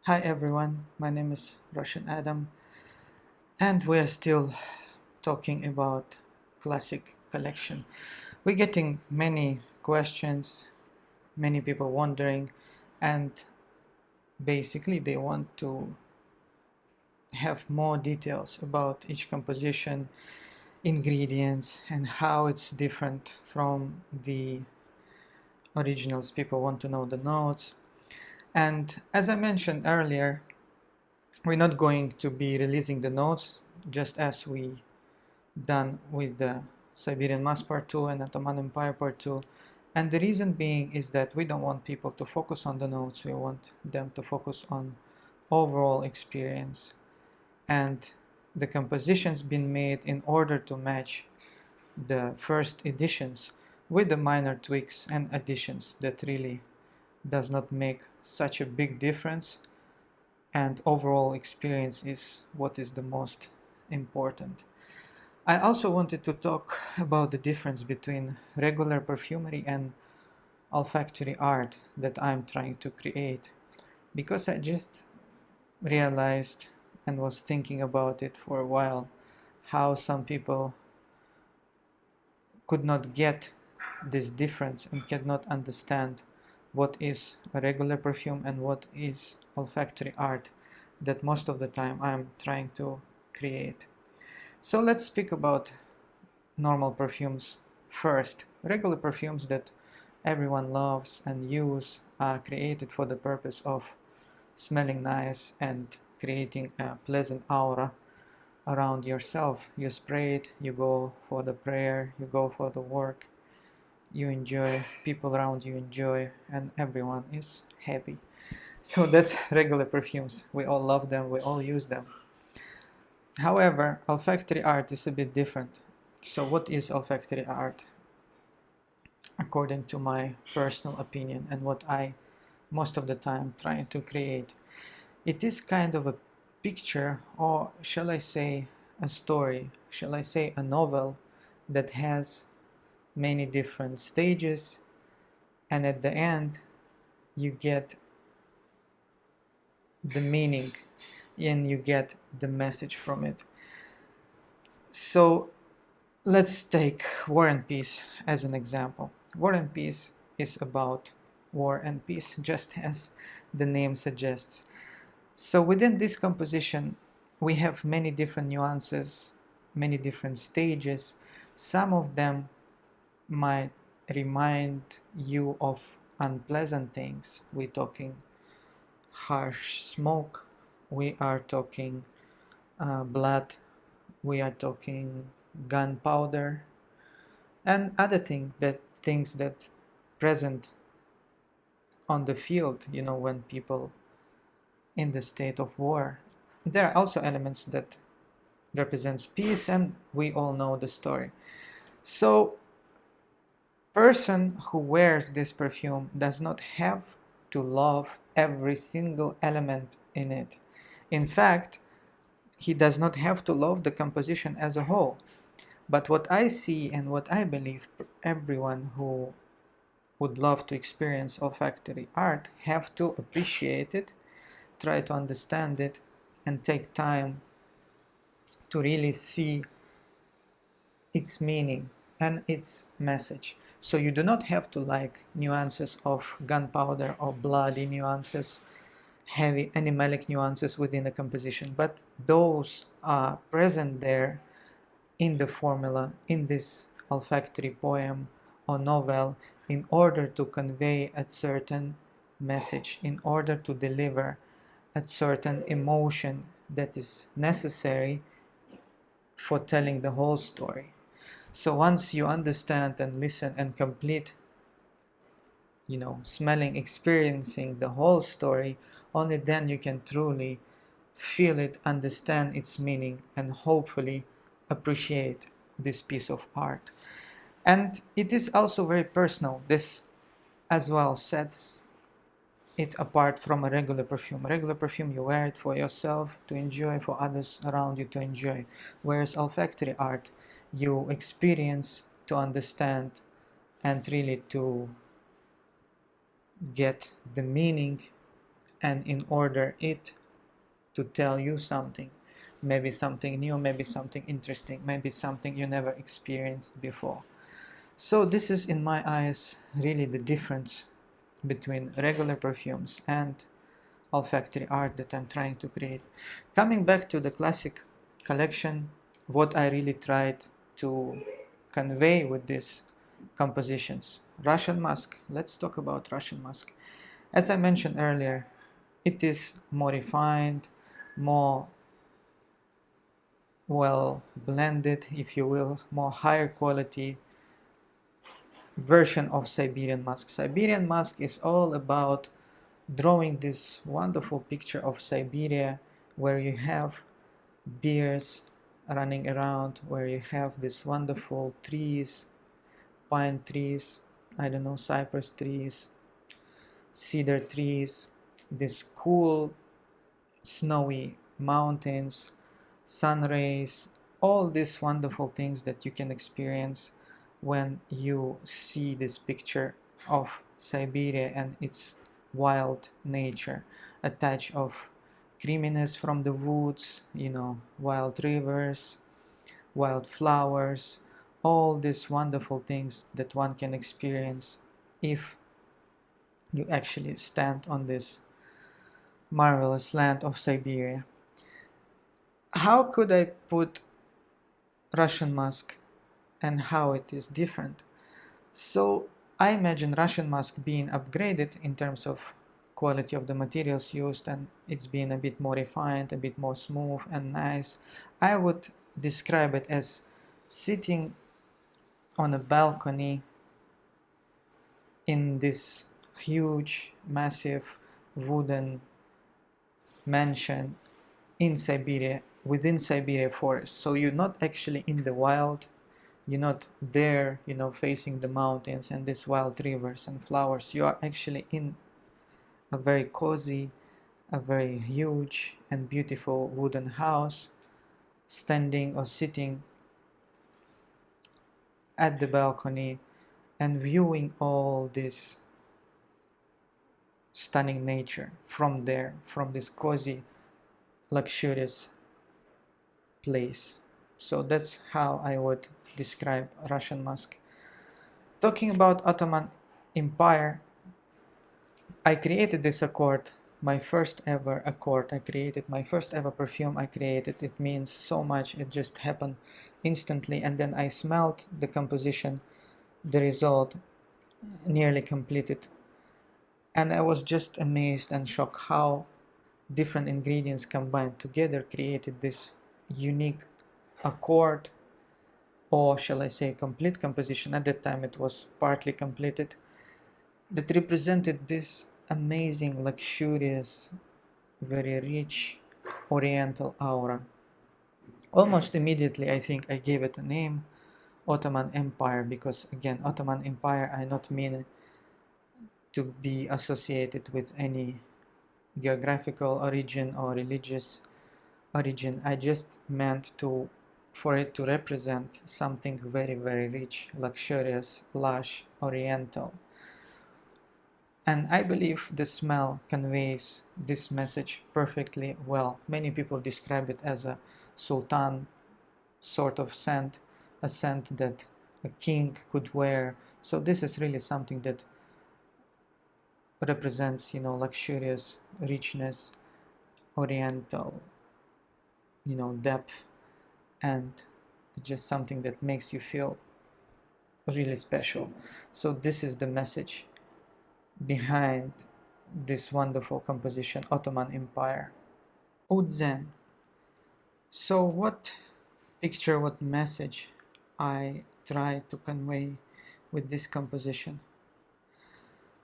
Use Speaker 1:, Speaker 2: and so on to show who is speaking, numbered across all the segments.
Speaker 1: Hi everyone, my name is Russian Adam, and we're still talking about classic collection. We're getting many questions, many people wondering, and basically they want to have more details about each composition, ingredients, and how it's different from the originals. People want to know the notes. And as I mentioned earlier, we're not going to be releasing the notes just as we done with the Siberian Mass Part 2 and Ottoman Empire Part 2. And the reason being is that we don't want people to focus on the notes, we want them to focus on overall experience. And the compositions been made in order to match the first editions with the minor tweaks and additions that really does not make such a big difference, and overall experience is what is the most important. I also wanted to talk about the difference between regular perfumery and olfactory art that I'm trying to create, because I just realized and was thinking about it for a while how some people could not get this difference and cannot understand what is a regular perfume and what is olfactory art that most of the time I'm trying to create. So let's speak about normal perfumes first. Regular perfumes that everyone loves and use are created for the purpose of smelling nice and creating a pleasant aura around yourself. You spray it, you go for the prayer, you go for the work, you enjoy, people around you enjoy, and everyone is happy. So that's regular perfumes. We all love them, we all use them. However, olfactory art is a bit different. So what is olfactory art? According to my personal opinion and what I most of the time trying to create, it is kind of a picture, or shall I say a story, shall I say a novel that has many different stages, and at the end you get the meaning and you get the message from it. So let's take War and Peace as an example. War and Peace is about war and peace, just as the name suggests. So within this composition, we have many different nuances, many different stages. Some of them might remind you of unpleasant things. We're talking harsh smoke, we are talking blood, we are talking gunpowder, and other things that present on the field, when people in the state of war. There are also elements that represents peace, and we all know the story. So person who wears this perfume does not have to love every single element in it. In fact, he does not have to love the composition as a whole. But what I see and what I believe everyone who would love to experience olfactory art have to appreciate it, try to understand it, and take time to really see its meaning and its message. So you do not have to like nuances of gunpowder or bloody nuances, heavy animalic nuances within the composition, but those are present there in the formula, in this olfactory poem or novel, in order to convey a certain message, in order to deliver a certain emotion that is necessary for telling the whole story. So once you understand and listen and complete, smelling, experiencing the whole story, only then you can truly feel it, understand its meaning, and hopefully appreciate this piece of art. And it is also very personal. This as well sets it apart from a regular perfume. A regular perfume, you wear it for yourself to enjoy, for others around you to enjoy. Whereas olfactory art, you experience to understand and really to get the meaning and in order it to tell you something, maybe something new, maybe something interesting, maybe something you never experienced before. So this is, in my eyes, really the difference between regular perfumes and olfactory art that I'm trying to create. Coming back to the classic collection, what I really tried to convey with these compositions. Russian Musk. Let's talk about Russian Musk. As I mentioned earlier, it is more refined, more well blended, if you will, more higher quality version of Siberian Musk. Siberian Musk is all about drawing this wonderful picture of Siberia where you have deers running around, where you have these wonderful trees, pine trees, I don't know, cypress trees, cedar trees, these cool snowy mountains, sun rays, all these wonderful things that you can experience when you see this picture of Siberia and its wild nature, a touch of creaminess from the woods, wild rivers, wild flowers, all these wonderful things that one can experience if you actually stand on this marvelous land of Siberia. How could I put Russian Musk and how it is different? So I imagine Russian Musk being upgraded in terms of quality of the materials used, and it's being a bit more refined, a bit more smooth and nice. I would describe it as sitting on a balcony in this huge, massive wooden mansion in Siberia, within Siberia forest. So you're not actually in the wild, you're not there, facing the mountains and these wild rivers and flowers. You are actually in a very cozy, a very huge and beautiful wooden house, standing or sitting at the balcony and viewing all this stunning nature from there, from this cozy, luxurious place. So that's how I would describe Russian Musk. Talking about Ottoman Empire, I created this accord, my first ever accord I created, my first ever perfume I created. It means so much, it just happened instantly, and then I smelled the composition, the result, nearly completed. And I was just amazed and shocked how different ingredients combined together created this unique accord, or shall I say complete composition. At that time it was partly completed, that represented this amazing, luxurious, very rich oriental aura. Almost immediately I think I gave it a name, Ottoman Empire, because again, Ottoman Empire, I not mean to be associated with any geographical origin or religious origin. I just meant for it to represent something very, very rich, luxurious, lush, oriental. And I believe the smell conveys this message perfectly well. Many people describe it as a sultan sort of scent, a scent that a king could wear. So this is really something that represents, luxurious richness, oriental, depth, and just something that makes you feel really special. So this is the message behind this wonderful composition, Ottoman Empire. Oud Zen. So what picture, what message I try to convey with this composition?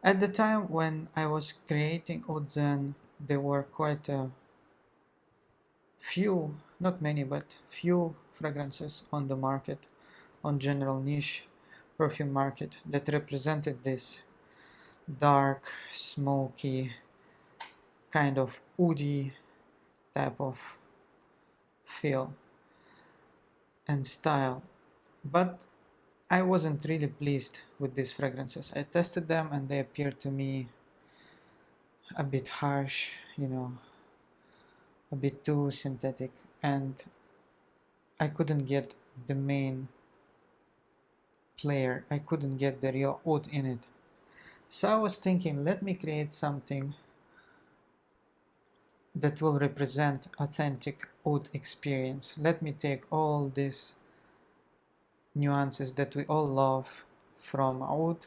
Speaker 1: At the time when I was creating Oud Zen, there were quite a few, not many, but few fragrances on the market, on general niche perfume market, that represented this dark, smoky, kind of woody type of feel and style. But I wasn't really pleased with these fragrances. I tested them and they appeared to me a bit harsh, a bit too synthetic, and I couldn't get the main player. I couldn't get the real oud in it. So I was thinking, let me create something that will represent authentic oud experience. Let me take all these nuances that we all love from oud,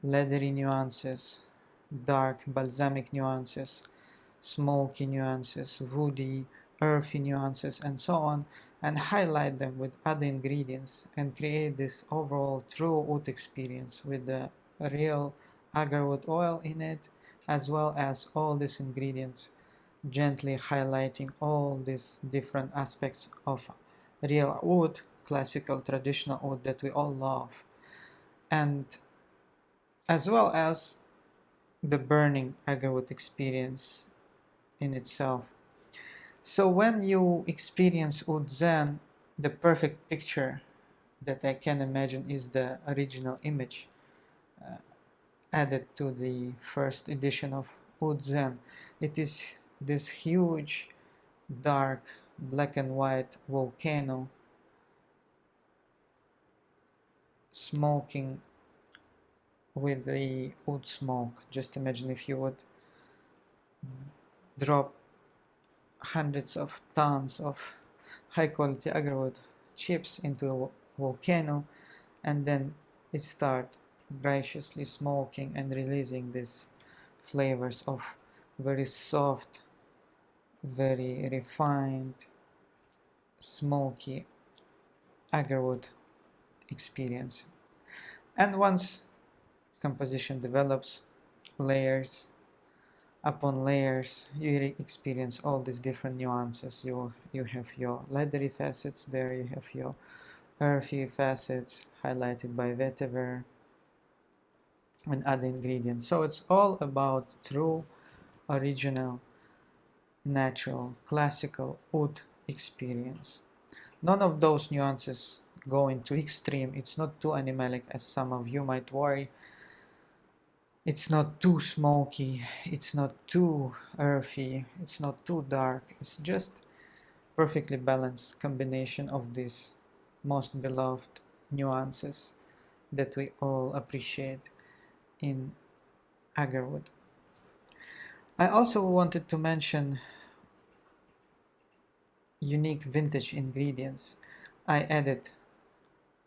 Speaker 1: leathery nuances, dark balsamic nuances, smoky nuances, woody, earthy nuances, and so on, and highlight them with other ingredients and create this overall true oud experience with the real agarwood oil in it, as well as all these ingredients, gently highlighting all these different aspects of real oud, classical traditional oud that we all love, and as well as the burning agarwood experience in itself. So when you experience oud zen, the perfect picture that I can imagine is the original image uh, added to the first edition of oud zen. It is this huge, dark, black and white volcano smoking with the oud smoke. Just imagine if you would drop hundreds of tons of high quality agarwood chips into a volcano, and then it start graciously smoking and releasing these flavors of very soft, very refined, smoky agarwood experience. And once composition develops, layers upon layers, you experience all these different nuances. You have your leathery facets there, you have your earthy facets highlighted by vetiver and other ingredients. So it's all about true, original, natural, classical oud experience. None of those nuances go into extreme. It's not too animalic as some of you might worry. It's not too smoky, it's not too earthy, it's not too dark. It's just perfectly balanced combination of these most beloved nuances that we all appreciate in agarwood. I also wanted to mention unique vintage ingredients I added.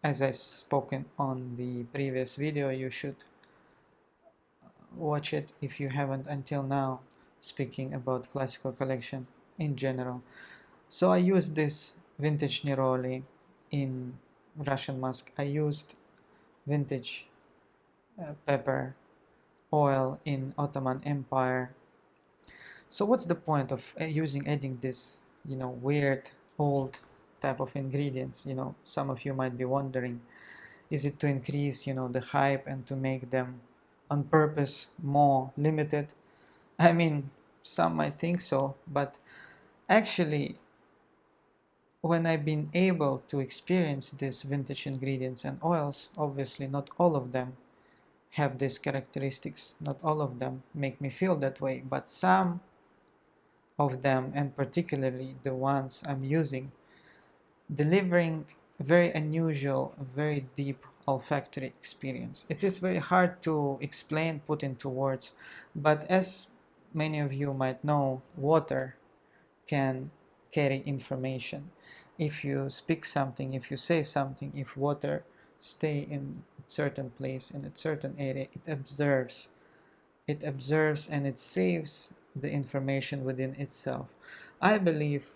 Speaker 1: As I spoken on the previous video, you should watch it if you haven't until now, speaking about classical collection in general. So I used this vintage neroli in Russian musk. I used vintage pepper oil in Ottoman Empire. So what's the point of adding this, weird old type of ingredients? Some of you might be wondering, is it to increase, the hype and to make them on purpose more limited? I mean, some might think so, but actually, when I've been able to experience these vintage ingredients and oils, obviously not all of them have these characteristics, not all of them make me feel that way, but some of them, and particularly the ones I'm using, delivering very unusual, very deep olfactory experience. It is very hard to explain, put into words, but as many of you might know, water can carry information. If you speak something, if you say something, if water stay in a certain place, in a certain area, it observes. It observes and it saves the information within itself. I believe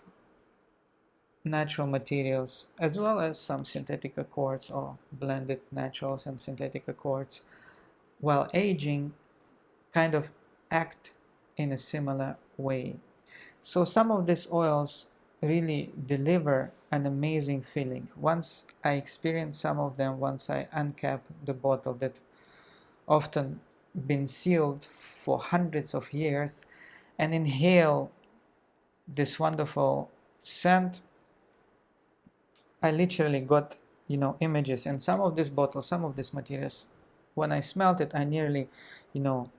Speaker 1: natural materials, as well as some synthetic accords or blended naturals and synthetic accords, while aging, kind of act in a similar way. So some of these oils really deliver an amazing feeling. Once I experience some of them, once I uncap the bottle that often been sealed for hundreds of years and inhale this wonderful scent, I literally got, images. And some of these bottles, some of these materials, when I smelled it, I nearly, you know,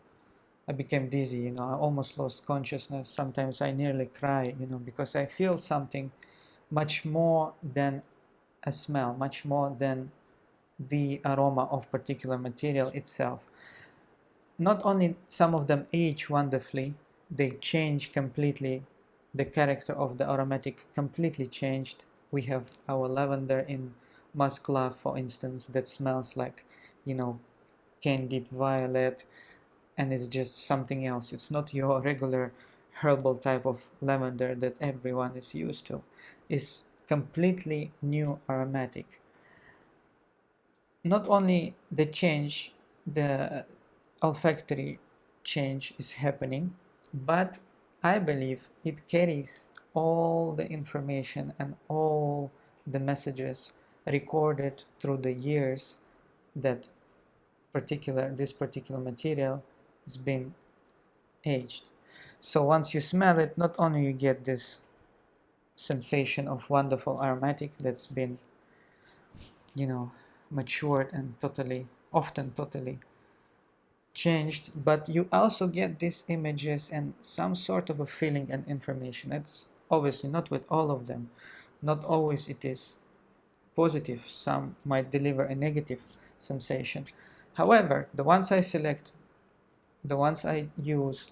Speaker 1: I became dizzy, you know, I almost lost consciousness. Sometimes I nearly cry, you know, because I feel something much more than a smell, much more than the aroma of particular material itself. Not only some of them age wonderfully, they change completely. The character of the aromatic completely changed. We have our lavender in musk love, for instance, that smells like, you know, candied violet, and it's just something else. It's not your regular herbal type of lavender that everyone is used to. It's completely new aromatic. Not only the change, the olfactory change is happening, but I believe it carries all the information and all the messages recorded through the years that this particular material has been aged. So once you smell it, not only you get this sensation of wonderful aromatic that's been, you know, matured and often totally changed, but you also get these images and some sort of a feeling and information. It's obviously not with all of them. Not always it is positive. Some might deliver a negative sensation. However, the ones I select, the ones I use,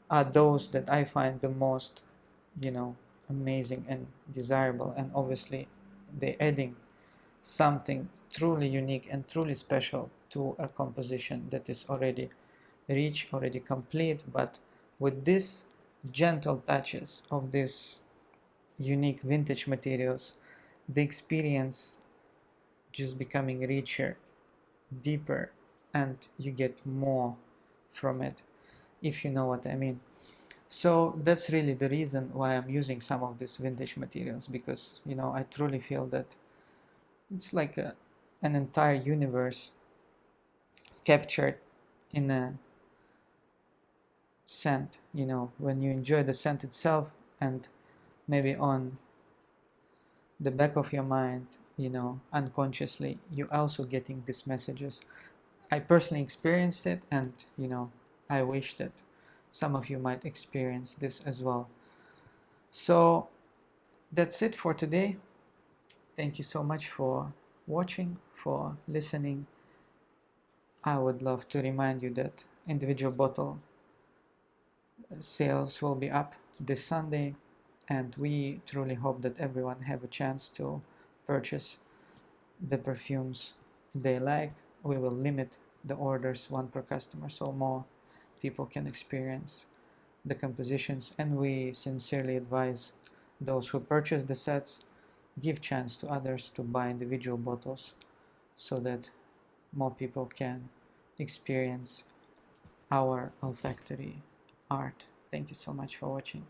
Speaker 1: are those that I find the most, you know, amazing and desirable, and obviously they're adding something truly unique and truly special to a composition that is already rich, already complete, but with these gentle touches of these unique vintage materials, the experience just becoming richer, deeper, and you get more from it, if you know what I mean. So that's really the reason why I'm using some of these vintage materials, because, you know, I truly feel that it's like an entire universe captured in a scent. You know, when you enjoy the scent itself, and maybe on the back of your mind, you know, unconsciously, you're also getting these messages. I personally experienced it, and, you know, I wish that some of you might experience this as well. So that's it for today. Thank you so much for watching, for listening. I would love to remind you that individual bottle sales will be up this Sunday, and we truly hope that everyone have a chance to purchase the perfumes they like. We will limit the orders, one per customer, so more people can experience the compositions, and we sincerely advise those who purchase the sets give chance to others to buy individual bottles so that more people can experience our olfactory art. Thank you so much for watching.